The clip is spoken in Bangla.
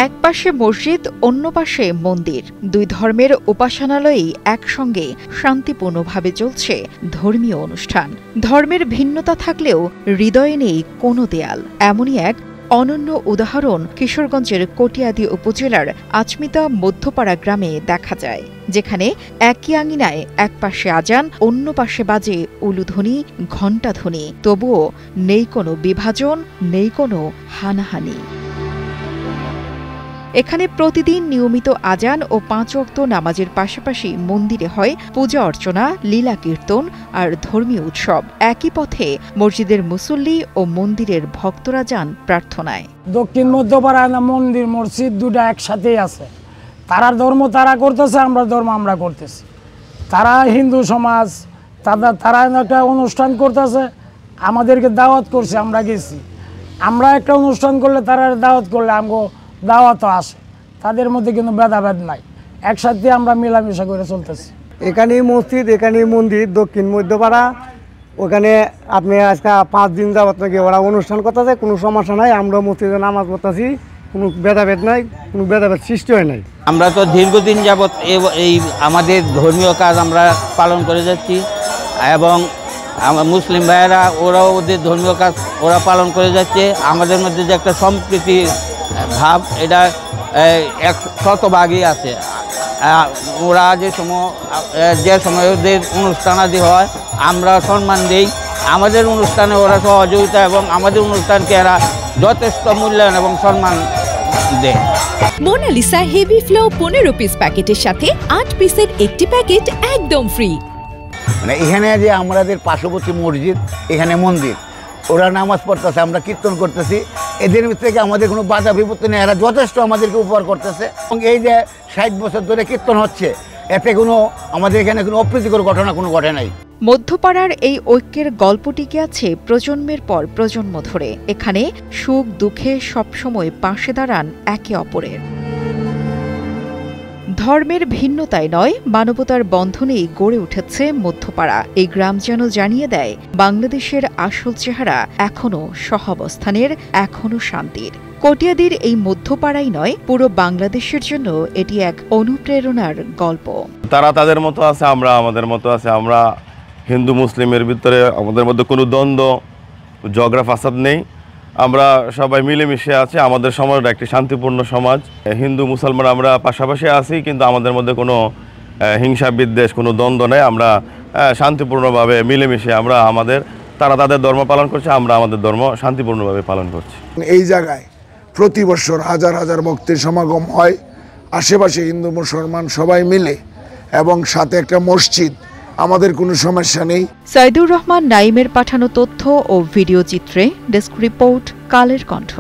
এক পাশে মসজিদ, অন্য পাশে মন্দির, দুই ধর্মের উপাসনালয়েই একসঙ্গে শান্তিপূর্ণভাবে চলছে ধর্মীয় অনুষ্ঠান। ধর্মের ভিন্নতা থাকলেও হৃদয়ে নেই কোনো দেয়াল। এমনই এক অনন্য উদাহরণ কিশোরগঞ্জের কটিয়াদী উপজেলার আচমিতা মধ্যপাড়া গ্রামে দেখা যায়, যেখানে একই আঙিনায় এক পাশে আজান, অন্য পাশে বাজে উলুধ্বনি, ঘণ্টাধ্বনি। তবুও নেই কোনো বিভাজন, নেই কোনো হানাহানি। এখানে প্রতিদিন নিয়মিত আজান ও 5 ওয়াক্ত নামাজের পাশাপাশি মন্দিরে হয় পূজা অর্চনা, লীলা কীর্তন আর ধর্মীয় উৎসব। একই পথে মসজিদের মুসল্লি ও মন্দিরের ভক্তরা যান প্রার্থনায়। দক্ষিণ মধ্যপাড়া মন্দির মসজিদ দুটা একসাথেই আছে। তারা ধর্ম তারা করতেছে, আমরা ধর্ম আমরা করতেছি। তারা হিন্দু সমাজ, তারা একটা অনুষ্ঠান করতেছে, আমাদেরকে দাওয়াত করছে, আমরা গেছি। আমরা একটা অনুষ্ঠান করলে তারা দাওয়াত করলে আমগো দাওয়াত আসে। তাদের মধ্যে কিন্তু ভেদাভেদ নাই, একসাথে আমরা মেলামেশা করে চলতেছি। এখানেই মসজিদ, এখানেই মন্দির, দক্ষিণ মধ্যপাড়া। ওখানে আপনি আজকে 5 দিন যাবত নাকি ওরা অনুষ্ঠান করতেছে, কোনো সমস্যা নাই। আমরা মসজিদে নামাজ পড়তেছি, কোনো ভেদাভেদ নাই, কোনো ভেদাভেদ সৃষ্টি হয় নাই। আমরা তো দীর্ঘদিন যাবত এই আমাদের ধর্মীয় কাজ আমরা পালন করে যাচ্ছি, এবং আমার মুসলিম ভাইয়েরা ওরাও ওদের ধর্মীয় কাজ ওরা পালন করে যাচ্ছে। আমাদের মধ্যে যে একটা সম্প্রীতি ভাব, এটা 100% আছে। ওরা যে সময় ওদের অনুষ্ঠানাদি হয়, আমরা সম্মান দিই। আমাদের অনুষ্ঠানে ওরা সহযোগিতা এবং আমাদের অনুষ্ঠানকে এরা যথেষ্ট মূল্যায়ন এবং সম্মান দেয়। মোনালিসা হেভি ফ্লো 15 পিস প্যাকেটের সাথে 8 পিসের একটি প্যাকেট একদম ফ্রি। মানে এখানে যে আমাদের পার্শ্ববর্তী মসজিদ, এখানে মন্দির, ওরা নামাজ পড়তেছে, আমরা কীর্তন করতেছি। এদের থেকে আমাদের কোনো বাধা বিপত্তি নেই, এরা যথেষ্ট আমাদেরকে উপকার করতেছে। এবং এই যে 60 বছর ধরে কীর্তন হচ্ছে, এতে কোনো আমাদের এখানে কোনো অপ্রীতিকর ঘটনা কোনো ঘটে নাই। মধ্যপাড়ার এই ঐক্যের গল্প টিকে আছে প্রজন্মের পর প্রজন্ম ধরে। এখানে সুখ দুঃখে সবসময় পাশে দাঁড়ান একে অপরের। ধর্মের ভিন্নতায় নয়, মানবতার বন্ধনেই গড়ে উঠেছে মধ্যপাড়া। এই গ্রাম যেন জানিয়ে দেয় বাংলাদেশের আসল চেহারা এখনো সহাবস্থানের, এখনো শান্তির। কটিয়াদীর এই মধ্যপাড়াই নয়, পুরো বাংলাদেশের জন্য এটি এক অনুপ্রেরণার গল্প। তারা তাদের মতো আছে, আমরা আমাদের মতো আছে। আমরা হিন্দু মুসলিমের ভিতরে আমাদের মধ্যে কোনো দ্বন্দ্ব, ঝগড়া ফাসাদ নেই। আমরা সবাই মিলেমিশে আছি। আমাদের সমাজটা একটি শান্তিপূর্ণ সমাজ। হিন্দু মুসলমান আমরা পাশাপাশি আছি, কিন্তু আমাদের মধ্যে কোনো হিংসা বিদ্বেষ, কোনো দ্বন্দ্ব নেই। আমরা শান্তিপূর্ণভাবে মিলেমিশে তারা তাদের ধর্ম পালন করছে, আমরা আমাদের ধর্ম শান্তিপূর্ণভাবে পালন করছি। এই জায়গায় প্রতি বছর হাজার হাজার ভক্তের সমাগম হয়, আশেপাশে হিন্দু মুসলমান সবাই মিলে, এবং সাথে একটা মসজিদ। আমাদের কোনো সমস্যা নেই। সাইদুর রহমান নাইমের পাঠানো তথ্য ও ভিডিও চিত্রে ডেস্ক রিপোর্ট, কালের কণ্ঠ।